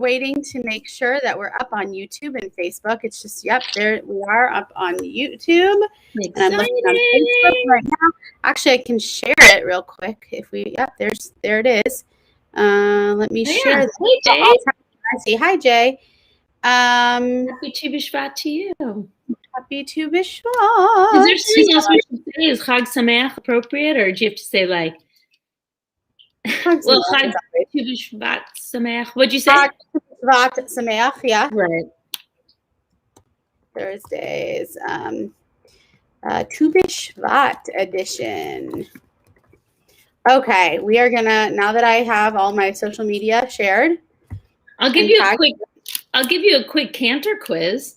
waiting to make sure that we're up on YouTube and Facebook. It's just, yep, there we are up on YouTube. Exciting. And I'm looking on Facebook right now. Actually, I can share it real quick. If we, yep, there it is. Let me share. Hey, Jay. See, hi, Jay. Happy Tu B'Shvat to you. Happy Tu B'Shvat. Is there something else we should say? Is Chag Sameach appropriate, or do you have to say like? Well, Chag Tu B'Shvat Sameach. What'd you say? Chag Tu B'Shvat Sameach. Yeah. Right. Thursdays. Tu B'Shvat edition. Okay, we are gonna, now that I have all my social media shared. I'll give you a quick cantor quiz.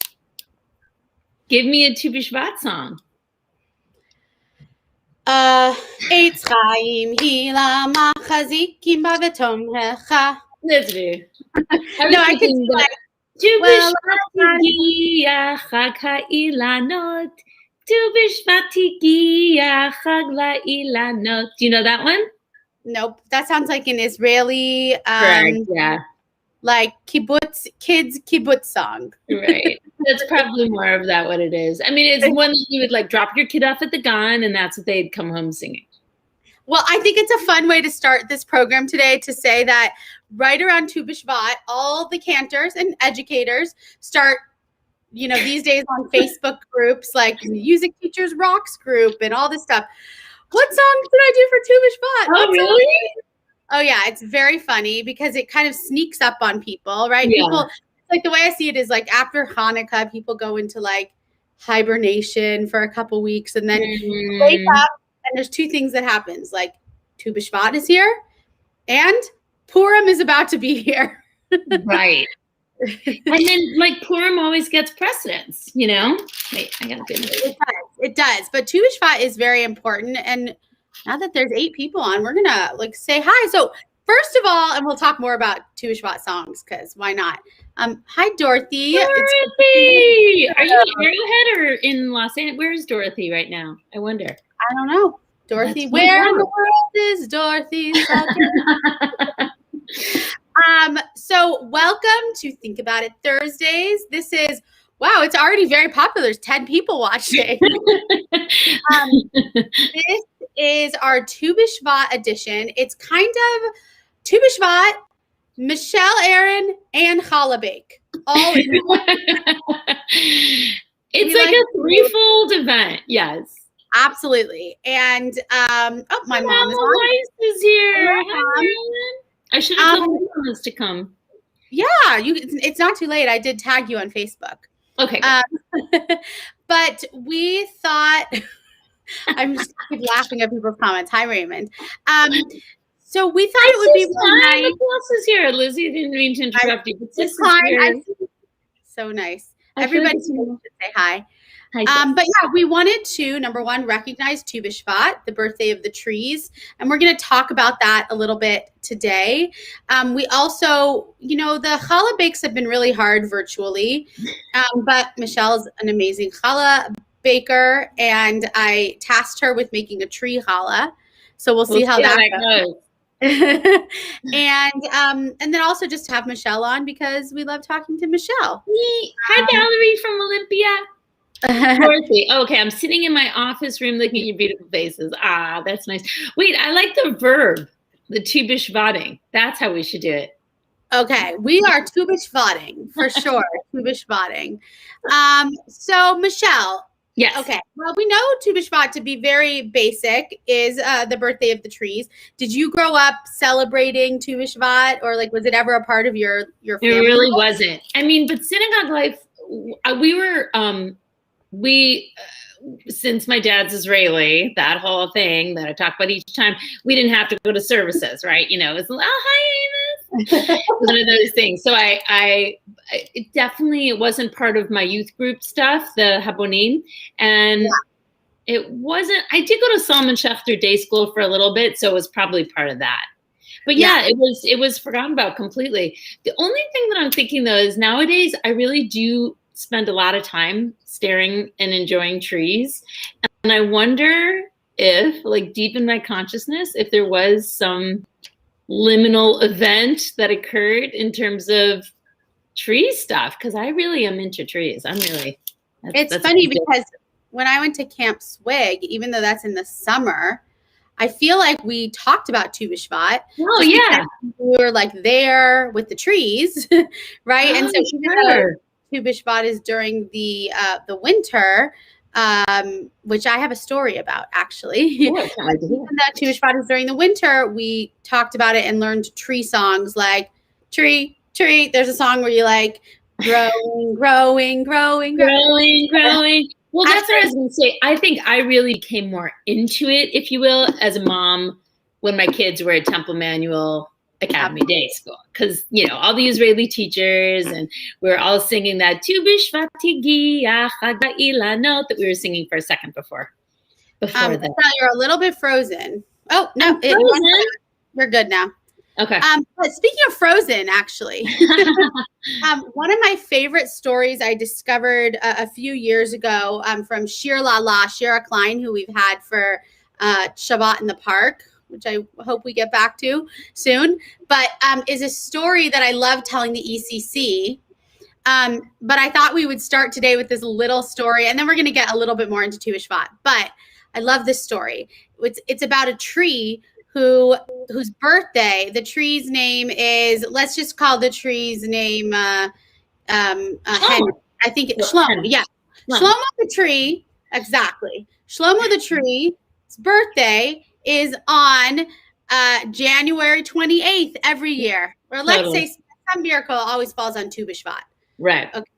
Give me a Tu B'Shvat song. Eitz Chaim Hila Machazikim Bavetomhecha. Let's do. No, I could do like Tu B'Shvat Higia Chag Ha'ilanot. Tu B'Shvat Higia Chag La'ilanot. Do you know that one? Nope. That sounds like an Israeli Correct, yeah. Like kibbutz song. Right. That's probably more of that what it is. I mean, it's one that you would like drop your kid off at the gun and that's what they'd come home singing. Well, I think it's a fun way to start this program today to say that right around Tu B'Shvat, all the cantors and educators start, you know, these days on Facebook groups like Music Teachers Rocks group and all this stuff. What songs did I do for Tu B'Shvat? Oh, really? Oh, yeah. It's very funny because it kind of sneaks up on people, right? Yeah. People, like the way I see it is like after Hanukkah, people go into like hibernation for a couple weeks and then wake up and there's two things that happens. Like Tu B'Shvat is here and Purim is about to be here. Right. And then like Purim always gets precedence, you know? Wait, I gotta do this. It does. But Tu B'Shvat is very important. And now that there's 8 people on, we're gonna like say hi. So first of all, and we'll talk more about Tu B'Shvat songs because why not? Hi, Dorothy. Dorothy! Are you in Arrowhead or in Los Angeles? Where's Dorothy right now? I wonder. I don't know. Dorothy, where in the world is Dorothy? So welcome to Think About It Thursdays. This is, wow, it's already very popular. There's 10 people watching. This is our Tu B'Shvat edition. It's kind of Tu B'Shvat, Michelle Aaron, and Challah Bake. All in one. It's like a threefold event. Yes. Absolutely. And my mom is here. Hi, I should have told my mom to come. Yeah, it's not too late. I did tag you on Facebook. Okay. But we thought I'm just keep laughing at people's comments. Hi, Raymond. So we thought it would be nice. Who else is here? Lizzie, didn't mean to interrupt you. But this so nice. Everybody should say hi. Hi, but yeah, we wanted to, number one, recognize Tu B'Shvat, the birthday of the trees. And we're going to talk about that a little bit today. We also, you know, the challah bakes have been really hard virtually. But Michelle's an amazing challah baker. And I tasked her with making a tree challah. So we'll see how that goes. And then also just have Michelle on because we love talking to Michelle. Hi, Valerie from Olympia. Dorothy. Okay, I'm sitting in my office room looking at your beautiful faces. Ah, that's nice. Wait, I like the verb, the Tu B'Shvating. That's how we should do it. Okay, we are Tu B'Shvating for sure. Tu B'Shvating. So Michelle. Yes. Okay. Well, we know Tu B'Shvat to be very basic is the birthday of the trees. Did you grow up celebrating Tu B'Shvat, or like was it ever a part of your family? It really wasn't. I mean, but synagogue life, we were. Since my dad's Israeli, that whole thing that I talk about each time, we didn't have to go to services, right? You know, it's hi, Amos. One of those things. So it definitely wasn't part of my youth group stuff, the Habonim, and it wasn't. I did go to Salman Schechter Day School for a little bit, so it was probably part of that. But yeah, it was forgotten about completely. The only thing that I'm thinking though is nowadays I really do spend a lot of time staring and enjoying trees. And I wonder if, like deep in my consciousness, if there was some liminal event that occurred in terms of tree stuff, because I really am into trees. It's funny because when I went to Camp Swig, even though that's in the summer, I feel like we talked about Tu B'Shvat. Oh yeah, we were like there with the trees, right? Oh, and so sure. Tu B'Shvat is during the winter, which I have a story about actually. Oh, I can't wait to hear. That Tu B'Shvat is during the winter, we talked about it and learned tree songs like tree, tree. There's a song where you like growing, growing, growing, growing, growing. Well, that's what I was going to say. I think I really became more into it, if you will, as a mom when my kids were at Temple Manual Academy Day School. Because, you know, all the Israeli teachers, and we were all singing that Tu B'Shvat Tigiach Ha'Ilanot that we were singing for a second before that. So you're a little bit frozen. Oh, no. You're good now. Okay. But speaking of Frozen, actually, one of my favorite stories I discovered a few years ago from Shira Klein, who we've had for Shabbat in the Park, which I hope we get back to soon, but is a story that I love telling the ECC. But I thought we would start today with this little story, and then we're going to get a little bit more into Tu B'Shvat. But I love this story. It's about a tree whose birthday, the tree's name is, let's just call the tree's name Henry. I think it's Shlomo. Yeah. Shlomo the tree. Exactly. Shlomo the tree's birthday is on January 28th every year. Or let's say some miracle always falls on Tu B'Shvat. Right. Okay.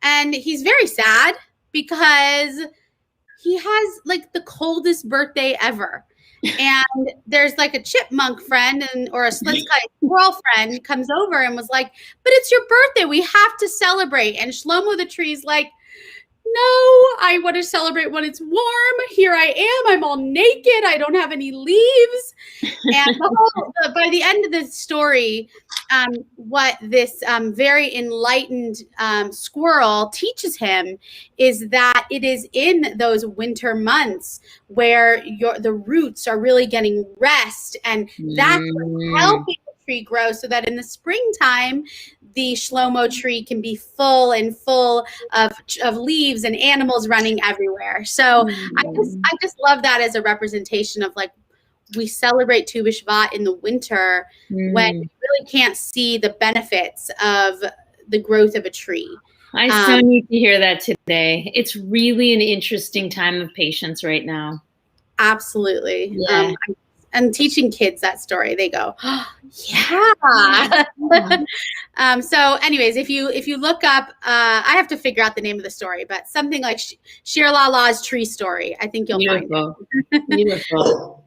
And he's very sad because he has like the coldest birthday ever. And there's like a chipmunk friend or a squirrel friend comes over and was like, but it's your birthday. We have to celebrate. And Shlomo the tree's like, no, I want to celebrate when it's warm. Here I am. I'm all naked. I don't have any leaves. And by the end of the story, what this very enlightened squirrel teaches him is that it is in those winter months where the roots are really getting rest, and that's helping the tree grow so that in the springtime, the Shlomo tree can be full of leaves and animals running everywhere. So I just love that as a representation of like, we celebrate Tu B'Shvat in the winter when we really can't see the benefits of the growth of a tree. I so need to hear that today. It's really an interesting time of patience right now. Absolutely. Yeah. And teaching kids that story, they go, oh, yeah. So anyways, if you look up, I have to figure out the name of the story, but something like Shir Lala's tree story, I think you'll find it. Beautiful.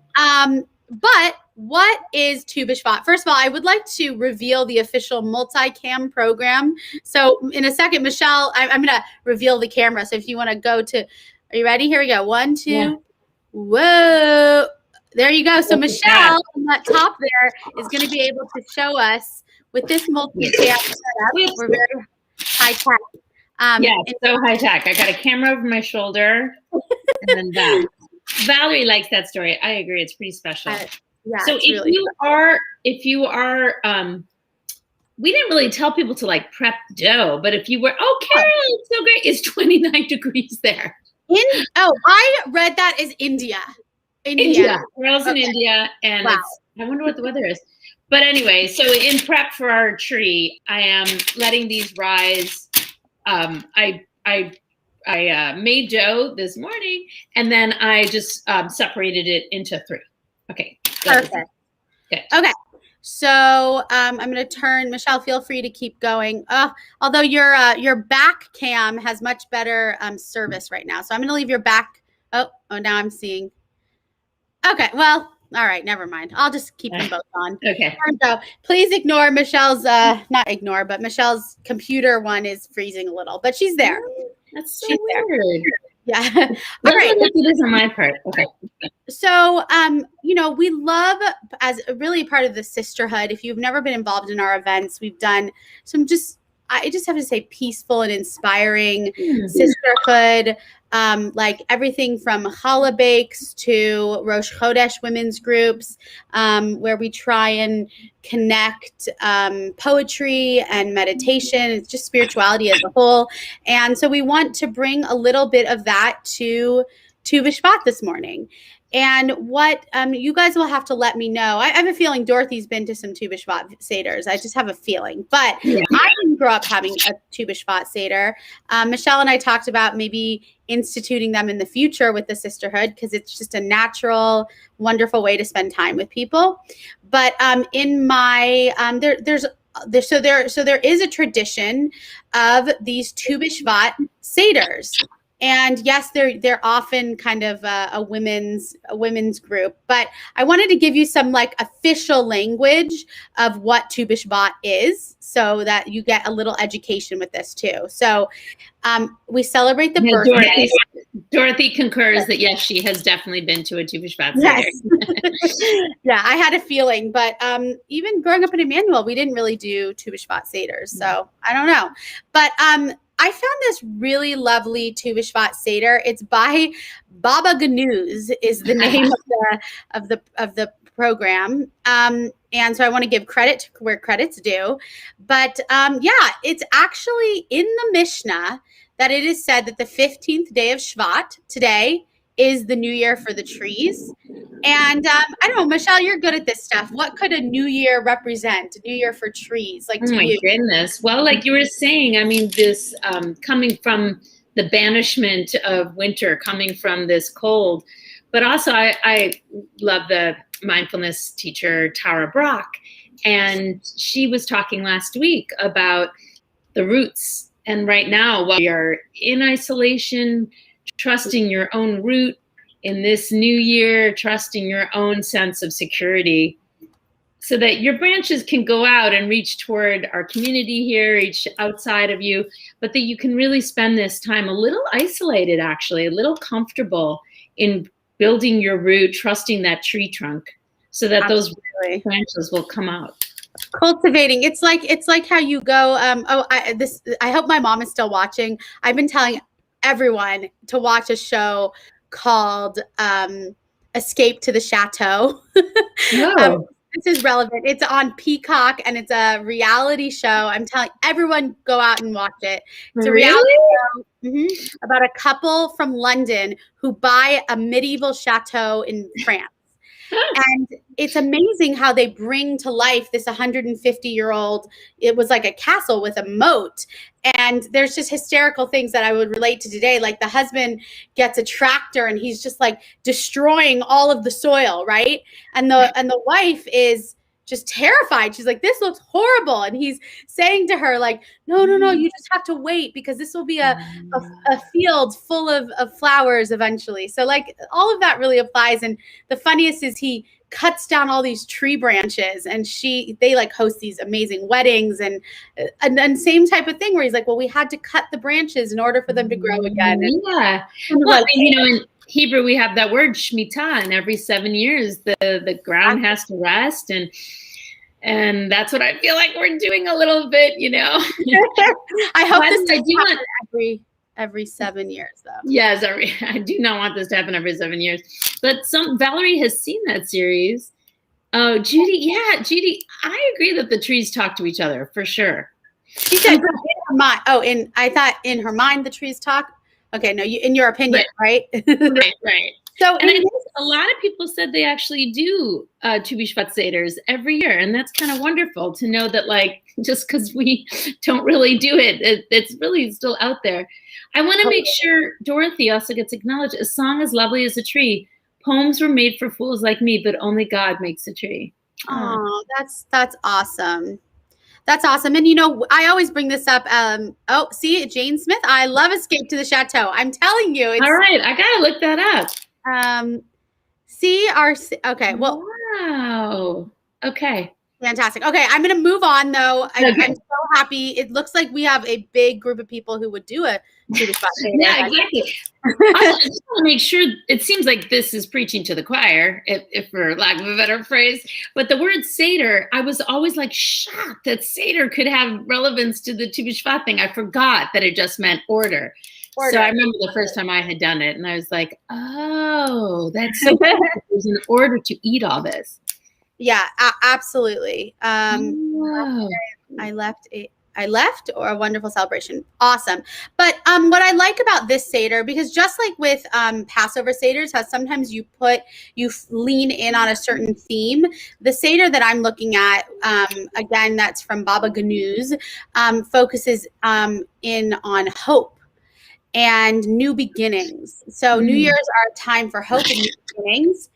But what is Tu B'Shvat? First of all, I would like to reveal the official multicam program. So in a second, Michelle, I'm going to reveal the camera. So if you want to go to, are you ready? Here we go. 1, 2. Yeah. Whoa. There you go. So Michelle on that top there is going to be able to show us with this multi-cam setup. We're very high tech. It's so high tech. I got a camera over my shoulder and then that. Valerie likes that story. I agree. It's pretty special. So if you are, we didn't really tell people to like prep dough, but if you were, Carol, it's so great. It's 29 degrees there. I read that as India. Carol's in India, and I wonder what the weather is. But anyway, so in prep for our tree, I am letting these rise. I made dough this morning, and then I just separated it into 3. Okay. Perfect. Good. Okay. So I'm going to turn, Michelle, feel free to keep going. Although your back cam has much better service right now. So I'm going to leave your back. Oh, now I'm seeing. Okay. Well, all right. Never mind. I'll just keep them both on. Okay. There we go. Please ignore Michelle's, not ignore, but Michelle's computer one is freezing a little, but she's there. That's so weird. Yeah. All right. Let's do this on my part. Okay. So, we love, as really part of the sisterhood, if you've never been involved in our events, we've done some I just have to say peaceful and inspiring sisterhood like everything from challah bakes to Rosh Chodesh women's groups, where we try and connect poetry and meditation. It's just spirituality as a whole. And so we want to bring a little bit of that to Tu B'Shvat this morning. And what you guys will have to let me know. I have a feeling Dorothy's been to some Tu B'Shvat Seders. I just have a feeling. But I didn't grow up having a Tu B'Shvat Seder. Michelle and I talked about maybe instituting them in the future with the sisterhood, because it's just a natural, wonderful way to spend time with people. But in my there is a tradition of these Tu B'Shvat Seders. And yes, they're often kind of a women's group, but I wanted to give you some like official language of what Tu B'Shvat is, so that you get a little education with this too. So we celebrate the birthday. Dorothy concurs that yes, she has definitely been to a Tu B'Shvat Seder. Yes. Yeah, I had a feeling, but even growing up in Emmanuel, we didn't really do Tu B'Shvat Seders, so I don't know. But I found this really lovely Tu B'Shvat Seder. It's by Baba Ganuz is the name of the program. And so I want to give credit to where credit's due. But it's actually in the Mishnah that it is said that the 15th day of Shvat, today, is the new year for the trees. And I don't know, Michelle, you're good at this stuff. What could a new year represent? A new year for trees, like to you? Goodness. Well, like you were saying, I mean, this coming from the banishment of winter, coming from this cold, but also I love the mindfulness teacher Tara Brock, and she was talking last week about the roots. And right now, while we are in isolation, trusting your own root in this new year, trusting your own sense of security, so that your branches can go out and reach toward our community here, reach outside of you, but that you can really spend this time a little isolated, actually, a little comfortable in building your root, trusting that tree trunk, so that those branches will come out. Cultivating. It's like how you go. I hope my mom is still watching. I've been telling everyone to watch a show called Escape to the Chateau. Oh. This is relevant. It's on Peacock and it's a reality show. I'm telling everyone, go out and watch it. It's a reality show about a couple from London who buy a medieval chateau in France. And it's amazing how they bring to life this 150-year-old, it was like a castle with a moat. And there's just hysterical things that I would relate to today. Like the husband gets a tractor and he's just like destroying all of the soil, right? And the wife is just terrified. She's like, this looks horrible. And he's saying to her, like, no, you just have to wait, because this will be a field full of flowers eventually. So like all of that really applies. And the funniest is he cuts down all these tree branches, and they like host these amazing weddings and same type of thing where he's like, well, we had to cut the branches in order for them to grow again. Yeah. Well, in Hebrew, we have that word Shemitah, and every 7 years the ground has to rest, and that's what I feel like we're doing a little bit, I hope this do happen every 7 years, though. Yes, I do not want this to happen every 7 years. But Valerie has seen that series. Oh, Judy, I agree that the trees talk to each other for sure. She said in her mind. Oh, I thought in her mind the trees talk. Okay, no, in your opinion, right? Right. So, and a lot of people said they actually do Tu B'Shvat Seders every year, and that's kind of wonderful to know that, like, just because we don't really do it, it's really still out there. I want to make sure Dorothy also gets acknowledged. A song as lovely as a tree. Poems were made for fools like me, but only God makes a tree. Oh, that's awesome. That's awesome. And, I always bring this up. See, Jane Smith, I love Escape to the Chateau. I'm telling you. All right. I got to look that up. Okay. Well. Wow. Okay. Fantastic. Okay. I'm going to move on, though. I'm so happy. It looks like we have a big group of people who would do a Tu B'Shvat Seder. Yeah, exactly. I just want to make sure, it seems like this is preaching to the choir, if for lack of a better phrase, but the word Seder, I was always like shocked that Seder could have relevance to the Tu B'Shvat thing. I forgot that it just meant order. So I remember the first time I had done it, and I was like, "Oh, that's so cool. There's an order to eat all this." Yeah, absolutely. Wow. I left or a wonderful celebration. Awesome. But what I like about this Seder, because just like with Passover Seders, how sometimes you lean in on a certain theme. The Seder that I'm looking at, again, that's from Baba Ganoush, focuses in on hope and new beginnings. So New Year's are a time for hope and new beginnings.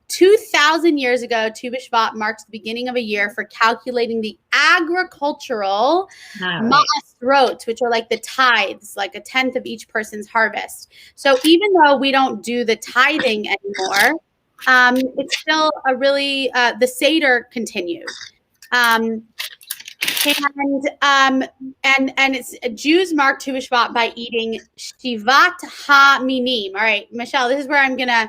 2,000 years ago, Tu B'Shvat marks the beginning of a year for calculating the agricultural maasrot, which are like the tithes, like a tenth of each person's harvest. So even though we don't do the tithing anymore, it's still a really, the Seder continues. And it's Jews mark Tu B'Shvat by eating Shivat HaMinim. All right, Michelle, this is where I'm gonna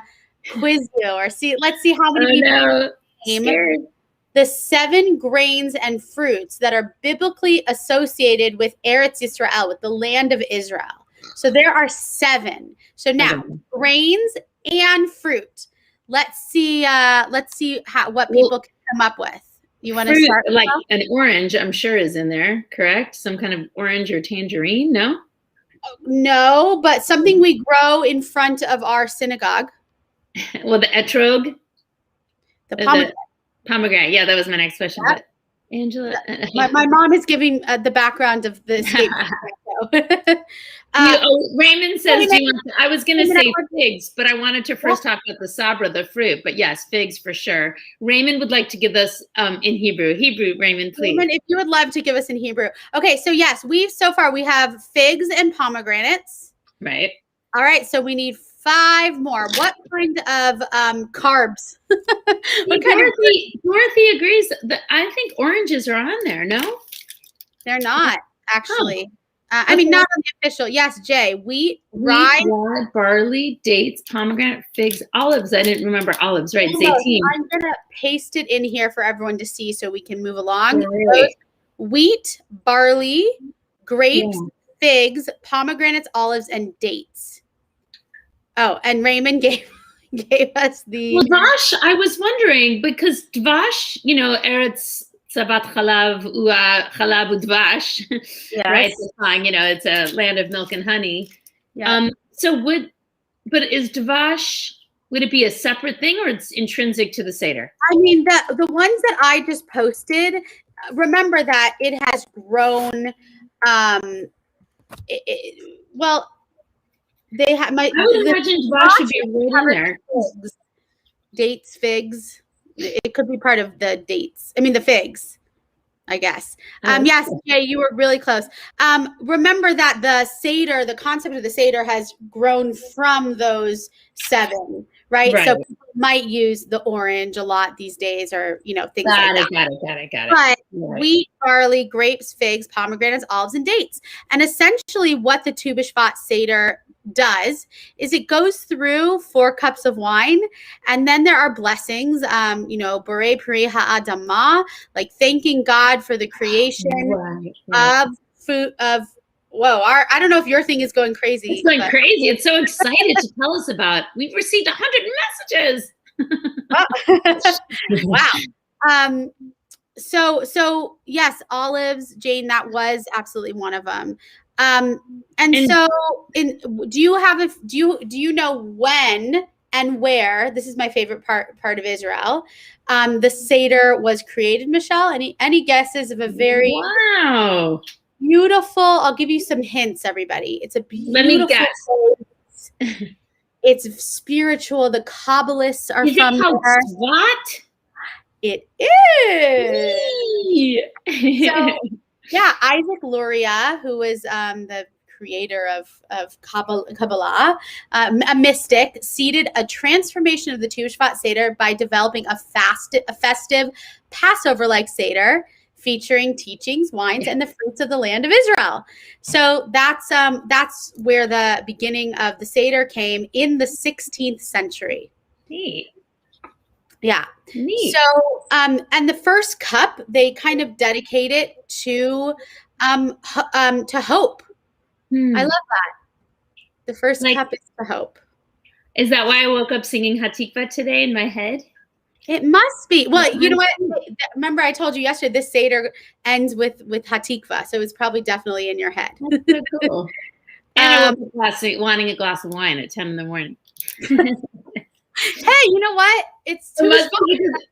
quiz you or let's see how many people name the 7 grains and fruits that are biblically associated with Eretz Yisrael, with the land of Israel. So there are 7. So now grains and fruit. Let's see what people can come up with. You want to start? Like an orange, I'm sure is in there, correct? Some kind of orange or tangerine, no? No, but something we grow in front of our synagogue. Well, the etrog. The pomegranate. Pomegranate. Yeah, that was my next question. But Angela. My mom is giving the background of the statement. Raymond says, I was going to say figs, but I wanted to first talk about the sabra, the fruit. But yes, figs for sure. Raymond would like to give us in Hebrew. Raymond, please. Raymond, if you would love to give us in Hebrew. Okay, so yes, we have figs and pomegranates. Right. All right, so we need 5 more. What kind of carbs? Dorothy agrees that I think oranges are on there. No, they're not actually. I mean, not on the official. Yes, Jay. Wheat, rye, barley, dates, pomegranate, figs, olives. I didn't remember olives. Right, zeytin. I'm gonna paste it in here for everyone to see so we can move along. Right. Wheat, barley, grapes, figs, pomegranates, olives, and dates. Oh, and Raymond gave us the dvash. I was wondering because dvash, Eretz Sabat Chalav Ua Chalav Udvash, right? The song, it's a land of milk and honey. Yeah. But is dvash? Would it be a separate thing or it's intrinsic to the Seder? I mean, the ones that I just posted. Remember that it has grown. They have I would imagine dvash should be right in there. Dates, figs. It could be part of the dates. I mean, the figs, I guess. Yes, Jay, you were really close. Remember that the concept of the Seder has grown from those 7, right? So people might use the orange a lot these days or, things like that. Got it. But wheat, barley, grapes, figs, pomegranates, olives, and dates. And essentially what the Tu B'Shvat Seder does is it goes through 4 cups of wine and then there are blessings, Borei Pri Ha'adama, like thanking God for the creation of food of I don't know if your thing is going crazy. It's going crazy. It's so excited to tell us about. We've received 100 messages. Wow. So yes, olives, Jane, that was absolutely one of them. Do you know when and where? This is my favorite part of Israel. The Seder was created, Michelle. Any guesses of a very beautiful? I'll give you some hints, everybody. It's a beautiful. Let me guess. It's spiritual. The Kabbalists are from there. What? It is. So, yeah, Isaac Luria, who was the creator of Kabbalah, a mystic, seeded a transformation of the Tu B'Shvat Seder by developing a festive Passover-like Seder featuring teachings, wines, and the fruits of the land of Israel. So that's where the beginning of the Seder came in the 16th century. Neat. Yeah. Neat. So, and the first cup, they kind of dedicate it to hope. I love that. The first Like, cup is the hope. Is that why I woke up singing Hatikva today in my head? It must be. Well, you know what? Remember I told you yesterday this Seder ends with Hatikva, so it's probably definitely in your head. That's so cool. And I woke up last night wanting a glass of wine at 10 in the morning. Hey, you know what? It's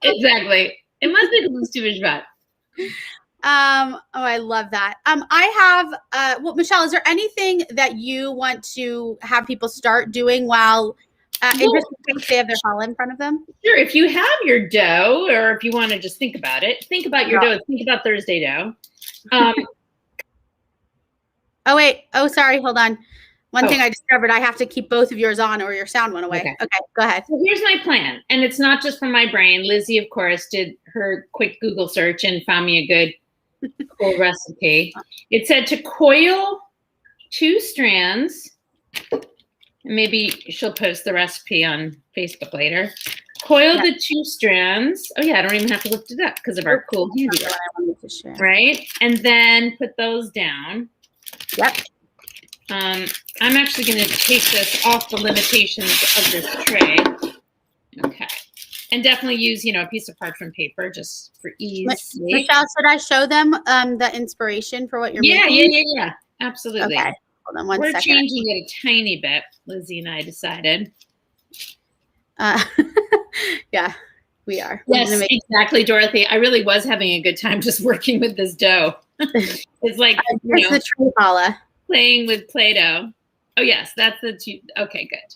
exactly. It must be because it's Tu B'Shvat. Oh, I love that. I have well, Michelle, is there anything that you want to have people start doing while in case they have their challah in front of them? Sure. If you have your dough, or if you want to just think about it, think about your dough. Think about Thursday dough. Oh, wait. Oh, sorry. Hold on. One thing I discovered, I have to keep both of yours on or your sound went away. Okay, go ahead. So here's my plan. And it's not just from my brain. Lizzie, of course, did her quick Google search and found me a good, cool recipe. It said to coil 2 strands. Maybe she'll post the recipe on Facebook later. Coil the 2 strands. Oh, yeah, I don't even have to lift it up because of our cool handy. Right? And then put those down. Yep. I'm actually going to take this off the limitations of this tray. Okay. And definitely use, a piece of parchment paper just for ease. Michelle, should I show them the inspiration for what you're making? Yeah. Absolutely. Okay. Hold on one second. second. We're changing it a tiny bit, Lizzie and I decided. Yeah, we are. Yes, exactly, Dorothy. I really was having a good time just working with this dough. It's like, it's the tree challah. Playing with Play-Doh. Oh, yes, that's the two. Okay, good.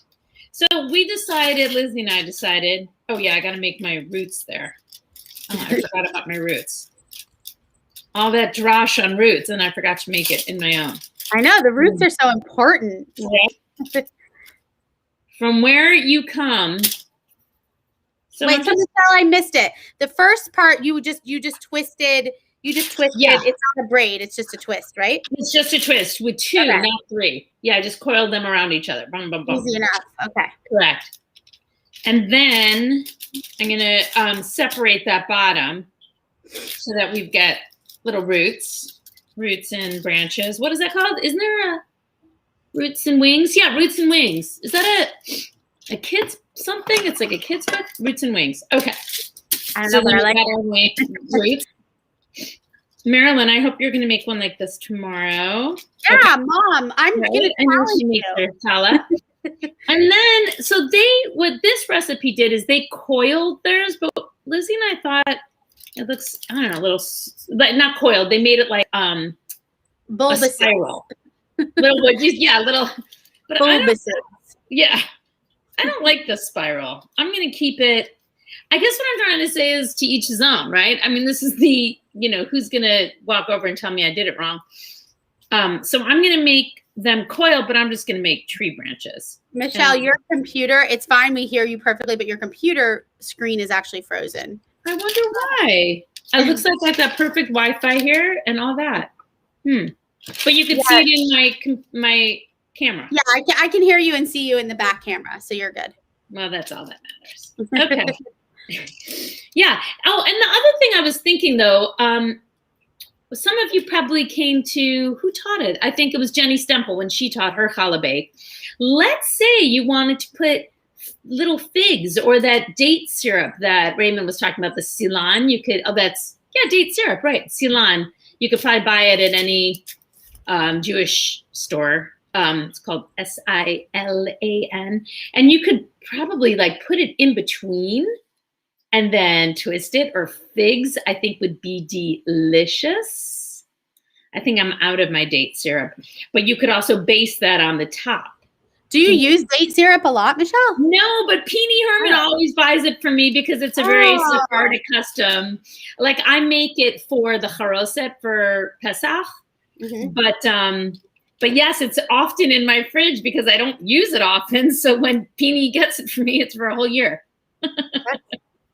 So we decided, Lizzie and I decided, oh, yeah, I got to make my roots there. Oh, I forgot about my roots. All that drosh on roots, and I forgot to make it in my own. I know. The roots are so important. Right? From where you come. So wait, Michelle, I missed it. The first part, you just twisted. You just twisted. Yeah. It's not a braid. It's just a twist, right? It's just a twist with 2, not 3. Yeah, just coil them around each other. Boom, boom, boom. Easy enough. Okay. Correct. And then I'm going to separate that bottom so that we've got little roots and branches. What is that called? Isn't there a roots and wings? Yeah, roots and wings. Is that a kid's something? It's like a kid's book? Roots and wings. Okay. I don't know, but I like roots. Marilyn, I hope you're going to make one like this tomorrow. Yeah, Mom, I'm going to challenge you. And then, so what this recipe did is they coiled theirs, but Lizzie and I thought it looks, I don't know, a little, but not coiled. They made it like a spiral. Little, but I don't like the spiral. I'm going to keep it. I guess what I'm trying to say is to each his own, right? I mean, this is the, who's going to walk over and tell me I did it wrong. So I'm going to make them coil, but I'm just going to make tree branches. Michelle, your computer, it's fine. We hear you perfectly, but your computer screen is actually frozen. I wonder why. It looks like I got that perfect Wi-Fi here and all that. But you can see it in my camera. Yeah, I can hear you and see you in the back camera, so you're good. Well, that's all that matters. Okay. Yeah. Oh, and the other thing I was thinking, though, some of you probably came to, who taught it? I think it was Jenny Stemple when she taught her challah bake. Let's say you wanted to put little figs or that date syrup that Raymond was talking about, the silan. You could, date syrup, right? Silan. You could probably buy it at any Jewish store. It's called SILAN. And you could probably put it in between and then twist it, or figs, I think would be delicious. I think I'm out of my date syrup, but you could also base that on the top. Do you use date syrup a lot, Michelle? No, but Peony Herman always buys it for me because it's a very Sephardic custom. Like I make it for the charoset for Pesach, but yes, it's often in my fridge because I don't use it often. So when Peony gets it for me, it's for a whole year.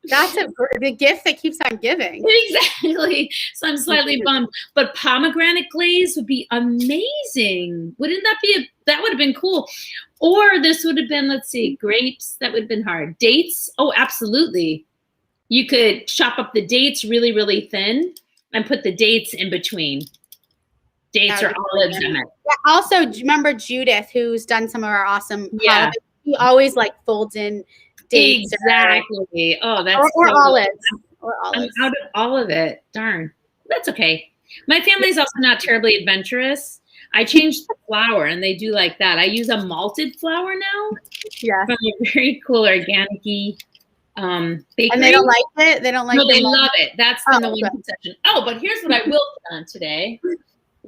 That's the gift that keeps on giving. Exactly. So I'm slightly bummed. But pomegranate glaze would be amazing. Wouldn't that be that would have been cool. Or this would have been, let's see, grapes. That would have been hard. Dates. Oh, absolutely. You could chop up the dates really, really thin and put the dates in between. Dates or olives. Yeah, also, do you remember Judith, who's done some of our awesome Yeah. She always like folds in dates. Exactly. Oh, that's or so olives. Or olives. I'm out of all of it. Darn. That's okay. My family's also not terribly adventurous. I changed the flour, and they do like that. I use a malted flour now. Yeah. From a very cool organic-y bakery. And they don't like it? They don't like it? No, they love it. That's been the one okay. concession. Oh, but here's what I will put on today.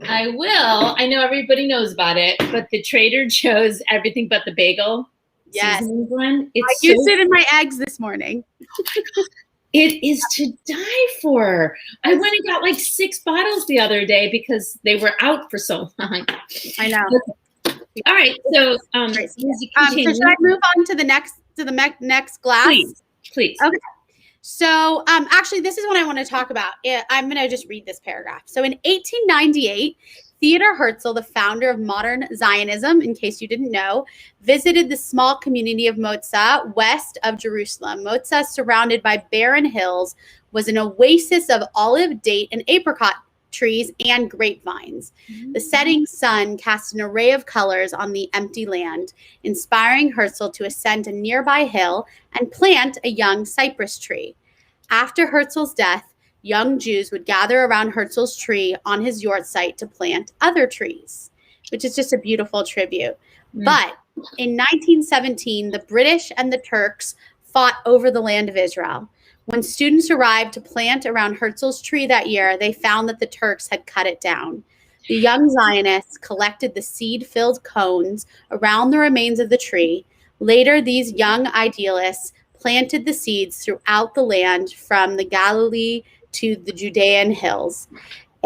I know everybody knows about it, but the Trader Joe's Everything But the Bagel seasoning blend. I used it in my eggs this morning. Oh my God. It is to die for. I went and got like 6 bottles the other day because they were out for so long. I know. All right, so so should I move on to the next glass? Please. Okay. So actually, this is what I want to talk about. I'm going to just read this paragraph. So in 1898, Theodor Herzl, the founder of modern Zionism, in case you didn't know, visited the small community of Moza west of Jerusalem. Moza, surrounded by barren hills, was an oasis of olive, date, and apricot trees and grapevines. The setting sun cast an array of colors on the empty land, inspiring Herzl to ascend a nearby hill and plant a young cypress tree. After Herzl's death, young Jews would gather around Herzl's tree on his yurt site to plant other trees, which is just a beautiful tribute. But in 1917, the British and the Turks fought over the land of Israel. When students arrived to plant around Herzl's tree that year, they found that the Turks had cut it down. The young Zionists collected the seed-filled cones around the remains of the tree. Later, these young idealists planted the seeds throughout the land from the Galilee to the Judean hills.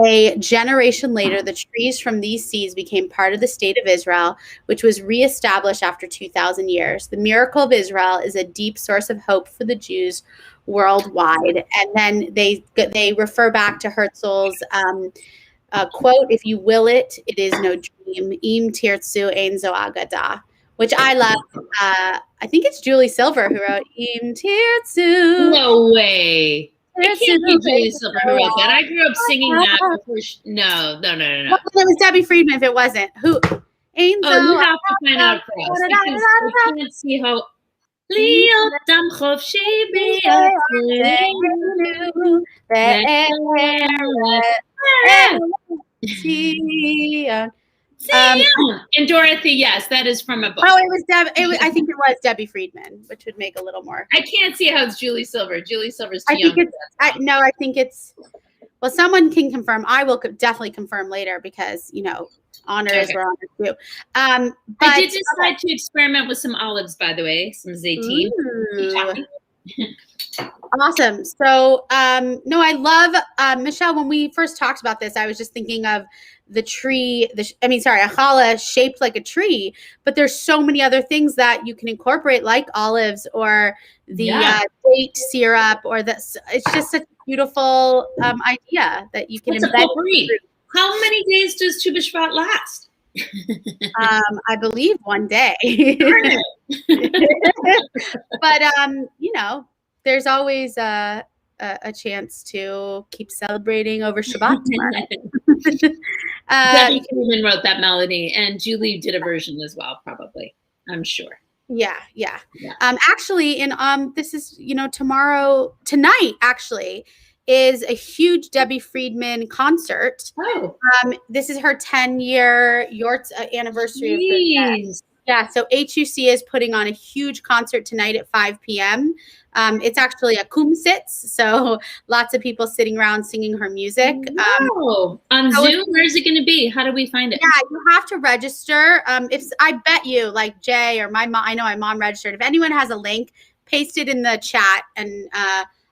A generation later, the trees from these seeds became part of the state of Israel, which was reestablished after 2,000 years. The miracle of Israel is a deep source of hope for the Jews worldwide. And then they refer back to Herzl's quote, "If you will it, it is no dream. Im tirtzu ein zo agada," which I love. I think it's Julie Silver who wrote Im tirtzu. No way. It can't be Julie Silver who wrote that. I grew up singing that before. No. Well, it was Debbie Friedman if it wasn't. Who? You have to find out for us because I can't see how. And Dorothy, yes, that is from a book. Oh, it was I think it was Debbie Friedman, which would make a little more. I can't see how it's Julie Silver. Julie Silver's too young. I think it's. Well, someone can confirm. I will definitely confirm later because honor is where honor is due. But I did decide to experiment with some olives, by the way, some zeytin. Awesome. So, no, I love Michelle. When we first talked about this, I was just thinking of the tree. A challah shaped like a tree, but there's so many other things that you can incorporate, like olives or the date syrup, or this. It's just such a beautiful idea that you can embed. How many days does Tu B'Shvat last? I believe one day. But there's always a chance to keep celebrating over Shabbat tomorrow. Debbie Friedman wrote that melody, and Julie did a version as well, probably. I'm sure. Yeah. Actually, this is tonight actually is a huge Debbie Friedman concert. Oh. This is her 10-year Yortz anniversary. Yeah, so HUC is putting on a huge concert tonight at 5 p.m. It's actually a kumsitz, so lots of people sitting around singing her music. On Zoom, where is it going to be? How do we find it? Yeah, you have to register. I bet you, like Jay or my mom, I know my mom registered. If anyone has a link, paste it in the chat, and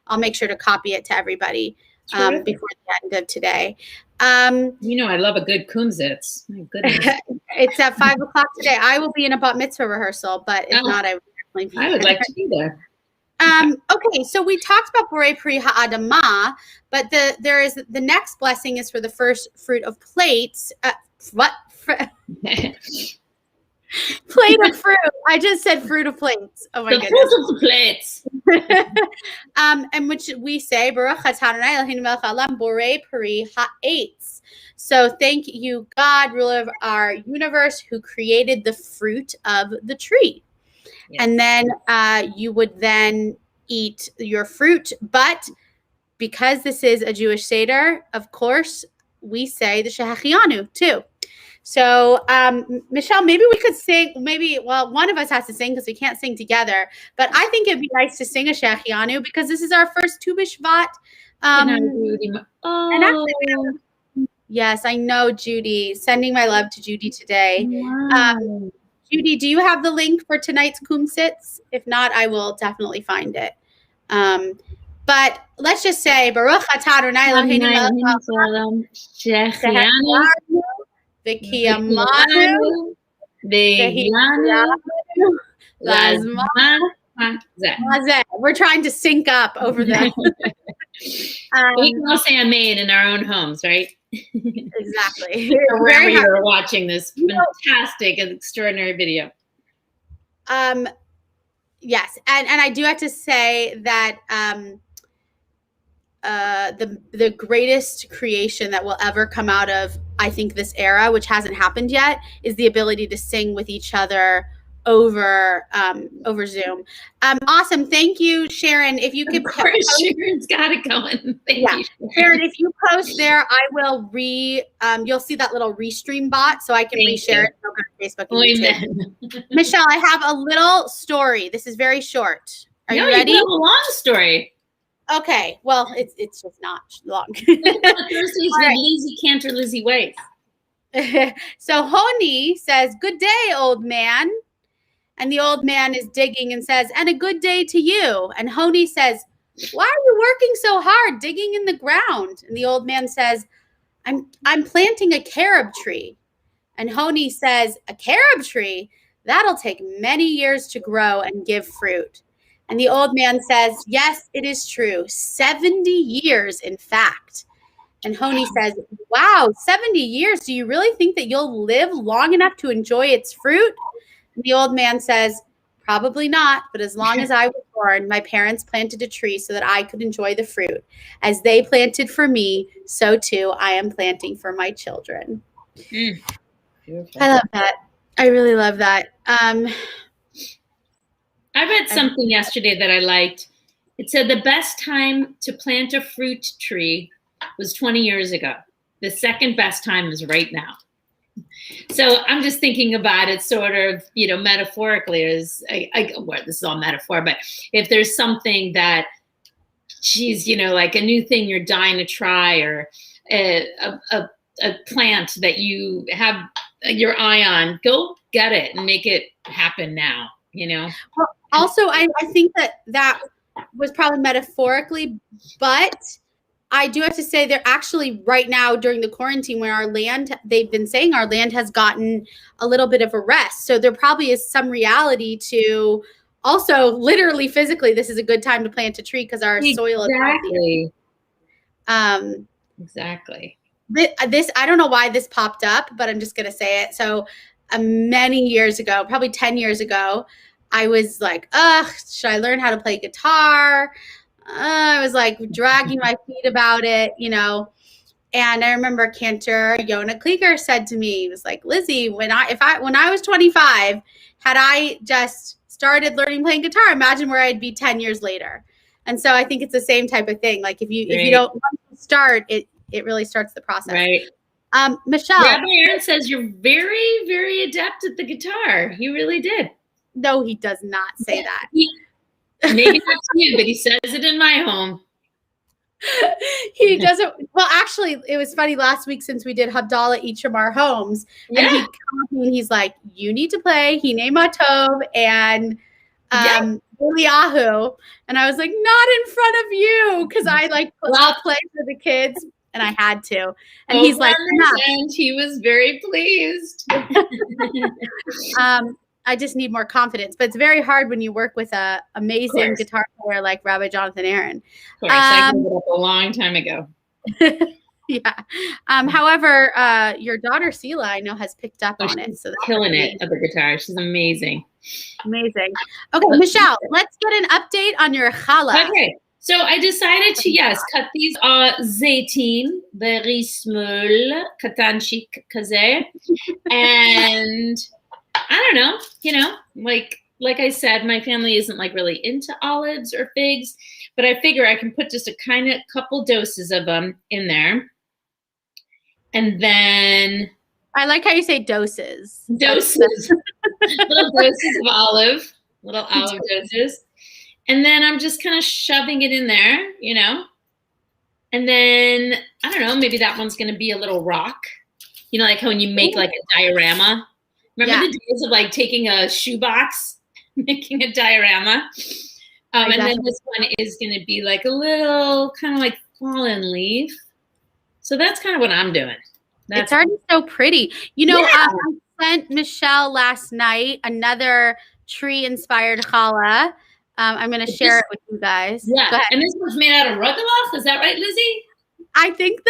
I'll make sure to copy it to everybody before the end of today. I love a good kumsitz. My goodness. It's at 5 o'clock today. I will be in a bat mitzvah rehearsal, but if not, I would definitely be. I would like to be there. Okay, so we talked about Borei Pri Ha'adamah, but the next blessing is for the first fruit of plates. Plate of fruit. I just said fruit of plates. Oh my The goodness. fruit of the plates. And which we say, Baruch atah Adonai Eloheinu melech haolam borei peri ha'etz. So thank you, God, ruler of our universe, who created the fruit of the tree. Yes. And then you would then eat your fruit. But because this is a Jewish Seder, of course, we say the Shehachianu too. So, Michelle, maybe we could sing, one of us has to sing because we can't sing together, but I think it'd be nice to sing a Shechianu because this is our first Tu B'Shvat. Yes, I know, Judy. Sending my love to Judy today. Wow. Judy, do you have the link for tonight's Kumsitz? If not, I will definitely find it. But let's just say, Baruch atah Adonai Eloheinu melech haolam Shechianu V'kiyamanu V'hiyanu Lazman Hazeh. We're trying to sync up over there. We can all say amen in our own homes, right? Exactly. Or wherever you're watching this fantastic and extraordinary video. Yes, and I do have to say that the greatest creation that will ever come out of, I think, this era, which hasn't happened yet, is the ability to sing with each other over Zoom. Awesome. Thank you, Sharon. If you could, of course, Sharon's got it going. Thank you, Sharon. If you post there, I will you'll see that little restream bot, so I can reshare it over Facebook and YouTube. Michelle, I have a little story. This is very short. Are you ready? You have a long story. Okay, well, it's just not long. Lizzie Cantor, Lizzie Waits. So Honi says, "Good day, old man." And the old man is digging and says, "And a good day to you." And Honi says, "Why are you working so hard digging in the ground?" And the old man says, I'm planting a carob tree." And Honi says, "A carob tree? That'll take many years to grow and give fruit." And the old man says, "Yes, it is true. 70 years, in fact." And Honi says, "Wow, 70 years. Do you really think that you'll live long enough to enjoy its fruit?" And the old man says, "Probably not, but as long as I was born, my parents planted a tree so that I could enjoy the fruit. As they planted for me, so too I am planting for my children." I love that. I really love that. I read something yesterday that I liked. It said the best time to plant a fruit tree was 20 years ago. The second best time is right now. So I'm just thinking about it sort of, metaphorically as well, this is all metaphor, but if there's something that, like a new thing you're dying to try, or a plant that you have your eye on, go get it and make it happen now, Well, also, I think that was probably metaphorically, but I do have to say they're actually right now during the quarantine where they've been saying our land has gotten a little bit of a rest. So there probably is some reality to also literally physically, this is a good time to plant a tree because our soil is healthy. Exactly. This, I don't know why this popped up, but I'm just going to say it. So many years ago, probably 10 years ago, I was like, should I learn how to play guitar? I was like dragging my feet about it, And I remember Cantor Yona Klieger said to me, he was like, "Lizzie, when I was 25, had I just started playing guitar, imagine where I'd be 10 years later." And so I think it's the same type of thing. Like if you don't want to start, it really starts the process. Right. Michelle. Rabbi Aaron says you're very, very adept at the guitar. He really did. No, he does not say that. Maybe not to you, but he says it in my home. He doesn't. Well, actually, it was funny last week since we did Havdalah each from our homes, and he called me and he's like, "You need to play Hinei Matov and Eliyahu," and I was like, "Not in front of you," because I'll play for the kids, and I had to. And he's like, and he was very pleased. I just need more confidence, but it's very hard when you work with a amazing guitar player like Rabbi Jonathan Aaron. Of course, I gave it up a long time ago. Yeah. However, your daughter Sela, I know, has picked up on it. So that's killing amazing. it at the guitar. She's amazing. Amazing. Okay, Michelle, let's get an update on your challah. Okay. So I decided to, cut these zeytin, very small, katanchik kaze. And I don't know, like I said, my family isn't like really into olives or figs, but I figure I can put just a couple doses of them in there. And then I like how you say doses. little doses of little olive doses. And then I'm just kind of shoving it in there, And then, I don't know, maybe that one's going to be a little rock. Like how when you make like a diorama. Remember the days of like taking a shoebox, making a diorama? And then this one is going to be like a little kind of like fallen leaf. So that's kind of what I'm doing. It's already so pretty. I sent Michelle last night another tree-inspired challah. I'm going to share it with you guys. Yeah, and this one's made out of rugelach. Is that right, Lizzie? I think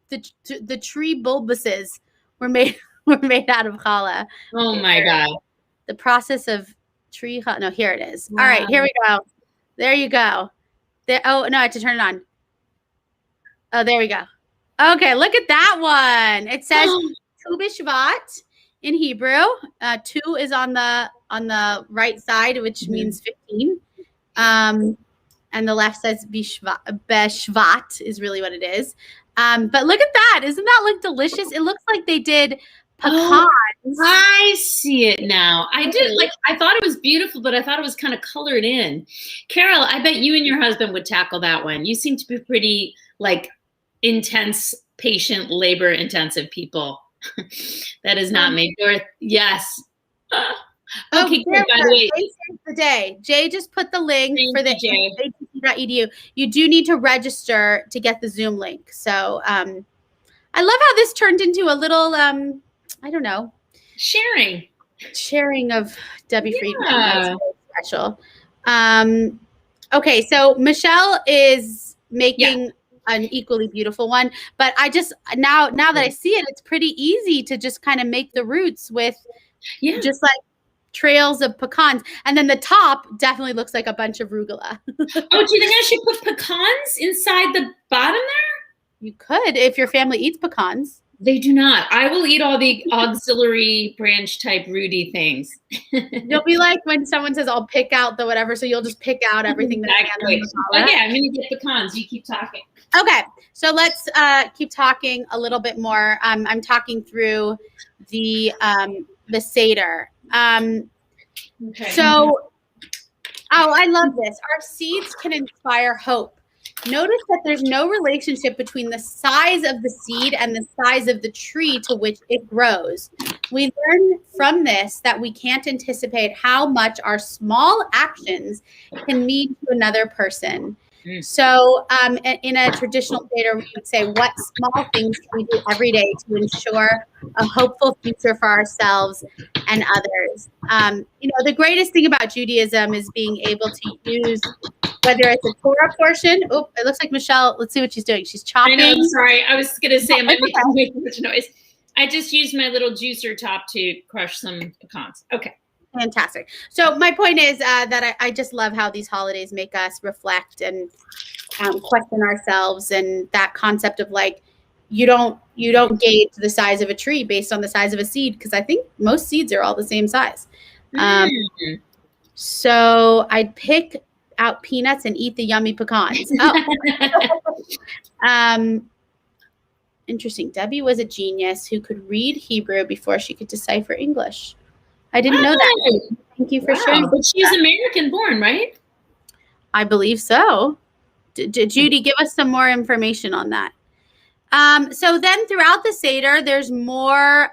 the tree bulbuses were made out of challah. Oh my God! The process of tree challah. No, here it is. Wow. All right, here we go. There you go. There. Oh no, I have to turn it on. Oh, there we go. Okay, look at that one. It says Tomaszvat in Hebrew. 2 is on the right side, which means 15. And the left says Beshvat is really what it is. But look at that. Doesn't that look delicious? It looks like they did pecans. I see it now. I thought it was beautiful, but I thought it was kind of colored in. Carol, I bet you and your husband would tackle that one. You seem to be pretty like intense, patient, labor-intensive people. That is not me. Yes. Okay, by the way, the day. Jay just put the link for the ATC.edu. You do need to register to get the Zoom link. So I love how this turned into a little, I don't know, sharing of Debbie Friedman. That's very special. Okay, so Michelle is making an equally beautiful one, but I just now that I see it, it's pretty easy to just kind of make the roots with just like trails of pecans, and then the top definitely looks like a bunch of arugula. Oh, do you think I should put pecans inside the bottom there? You could, if your family eats pecans. They do not. I will eat all the auxiliary branch type rooty things. You'll be like when someone says, I'll pick out the whatever. So you'll just pick out everything. Exactly. I'm going to get pecans. You keep talking. Okay. So let's keep talking a little bit more. I'm talking through the Seder. Okay. So, I love this. Our seeds can inspire hope. Notice that there's no relationship between the size of the seed and the size of the tree to which it grows. We learn from this that we can't anticipate how much our small actions can mean to another person. So in a traditional Seder, we would say, what small things can we do every day to ensure a hopeful future for ourselves and others? The greatest thing about Judaism is being able to use, whether it's a Torah portion. Oh, it looks like Michelle. Let's see what she's doing. She's chopping. I know, I'm sorry. I was going to say, I'm making too much noise. I just used my little juicer top to crush some pecans. Okay. Fantastic. So my point is that I just love how these holidays make us reflect and question ourselves, and that concept of like, you don't gauge the size of a tree based on the size of a seed, because I think most seeds are all the same size. So I'd pick out peanuts and eat the yummy pecans. Interesting. Debbie was a genius who could read Hebrew before she could decipher English. I didn't know that. Thank you for sharing. But she's American born, right? I believe so. Judy, give us some more information on that. So then throughout the Seder, there's more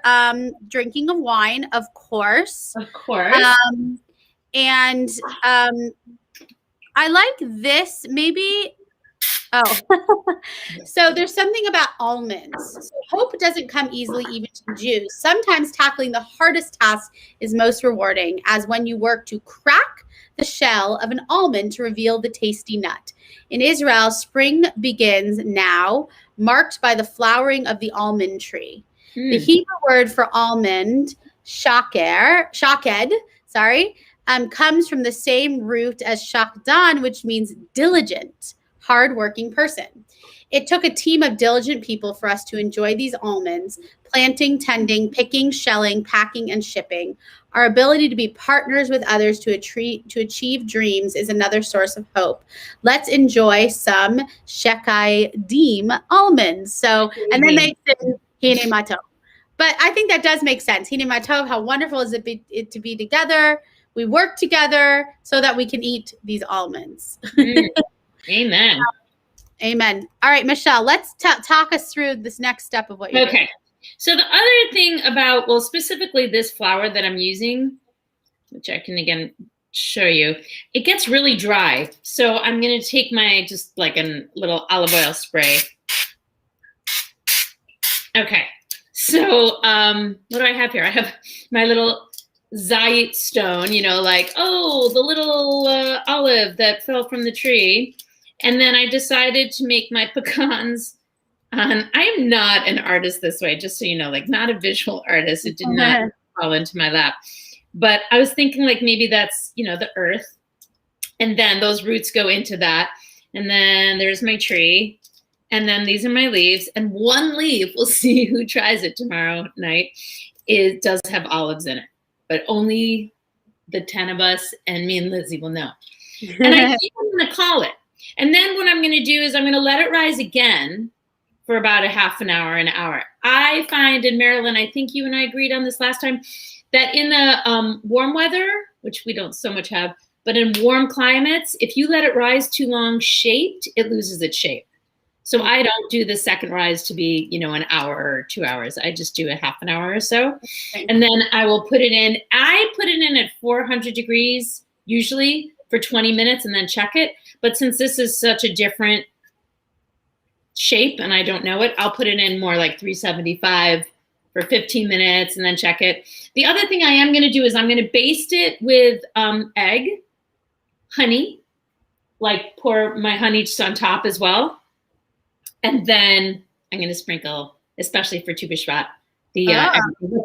drinking of wine, of course. Of course. And I like this, maybe. Oh, so there's something about almonds. So hope doesn't come easily even to Jews. Sometimes tackling the hardest task is most rewarding, as when you work to crack the shell of an almond to reveal the tasty nut. In Israel, spring begins now marked by the flowering of the almond tree. The Mm. Hebrew word for almond, shaked, comes from the same root as shakdan, which means diligent, hardworking person. It took a team of diligent people for us to enjoy these almonds, planting, tending, picking, shelling, packing, and shipping. Our ability to be partners with others to achieve dreams is another source of hope. Let's enjoy some shekaidim almonds. So, and then they sing Hine Matov. But I think that does make sense. Hine Matov, how wonderful is it to be together? We work together so that we can eat these almonds. Amen. Amen. All right, Michelle, let's talk us through this next step of what you're doing. So the other thing about, well, specifically this flour that I'm using, which I can again show you, it gets really dry. So I'm going to take my, just like a little olive oil spray. Okay. So what do I have here? I have my little zayit stone, you know, like, oh, the little olive that fell from the tree. And then I decided to make my pecans. I am not an artist this way, just so you know, like not a visual artist. It did not fall into my lap. But I was thinking like maybe that's, you know, the earth. And then those roots go into that. And then there's my tree. And then these are my leaves. And one leaf, we'll see who tries it tomorrow night, it does have olives in it. But only the 10 of us and me and Lizzie will know. And I think I'm going to call it. And then what I'm going to do is I'm going to let it rise again for about a half an hour, an hour. I find in Maryland, I think you and I agreed on this last time, that in the warm weather, which we don't so much have, but in warm climates, if you let it rise too long shaped, it loses its shape. So I don't do the second rise to be, you know, an hour or 2 hours. I just do a half an hour or so. Okay. And then I will put it in. I put it in at 400 degrees usually for 20 minutes and then check it. But since this is such a different shape and I don't know it, I'll put it in more like 375 for 15 minutes and then check it. The other thing I am going to do is I'm going to baste it with egg, honey, like pour my honey just on top as well. And then I'm going to sprinkle, especially for Tu B'Shvat, the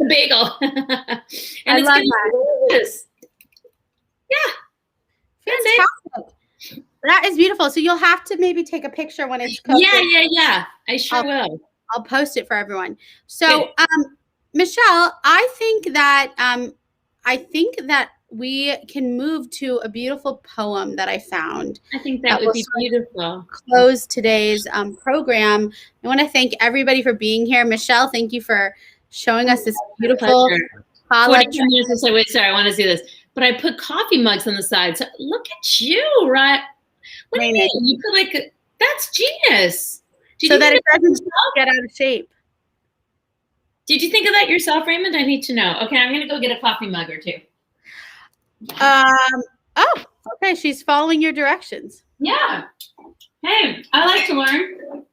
bagel. And I love that. Yeah. Fantastic. That is beautiful. So you'll have to maybe take a picture when it's cooked. Yeah. I sure will. I'll post it for everyone. So, Michelle, I think that we can move to a beautiful poem that I found. I think that would be beautiful. Close today's program. I want to thank everybody for being here. Michelle, thank you for showing us this beautiful. 42 minutes or so. Wait, sorry, I want to see this. But I put coffee mugs on the side. So look at you, right? What do you mean? You put like, that's genius. So that it doesn't get out of shape. Did you think of that yourself, Raymond? I need to know. Okay, I'm going to go get a coffee mug or two. Okay. She's following your directions. Yeah. Hey, I like to learn.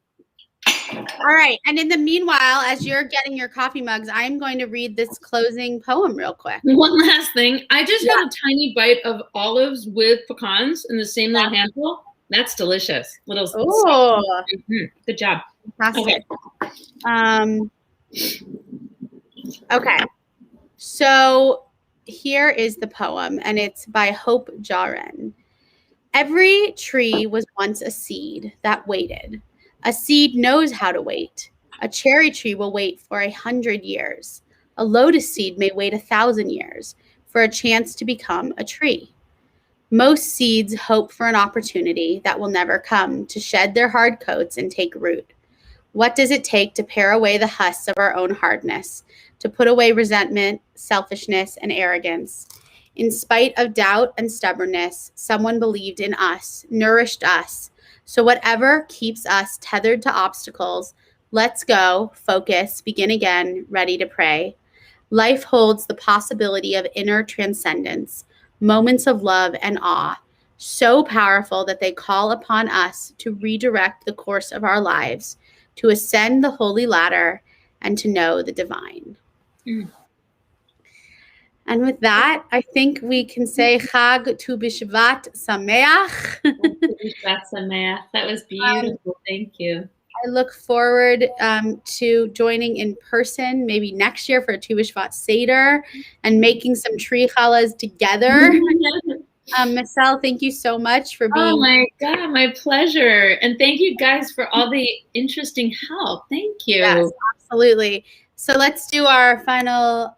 All right. And in the meanwhile, as you're getting your coffee mugs, I'm going to read this closing poem real quick. One last thing. I just had a tiny bite of olives with pecans in the same little handful. That's delicious. Little. Oh, good job. Fantastic. Okay. So here is the poem, and it's by Hope Jaren. Every tree was once a seed that waited. A seed knows how to wait. A cherry tree will wait for 100 years. A lotus seed may wait 1,000 years for a chance to become a tree. Most seeds hope for an opportunity that will never come to shed their hard coats and take root. What does it take to pare away the husks of our own hardness, to put away resentment, selfishness, and arrogance? In spite of doubt and stubbornness, someone believed in us, nourished us. So whatever keeps us tethered to obstacles, let's go, focus, begin again, ready to pray. Life holds the possibility of inner transcendence, moments of love and awe, so powerful that they call upon us to redirect the course of our lives, to ascend the holy ladder, and to know the divine. And with that, I think we can say Chag Tu B'Shvat Sameach. That was beautiful. Thank you. I look forward to joining in person, maybe next year for a Tu B'Shvat Seder and making some tree challahs together. Michelle, thank you so much for being. Oh my God, my pleasure. And thank you guys for all the interesting help. Thank you. Yes, absolutely. So let's do our final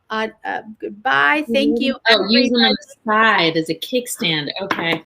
goodbye. Thank you. Oh, use them on the side as a kickstand. Okay.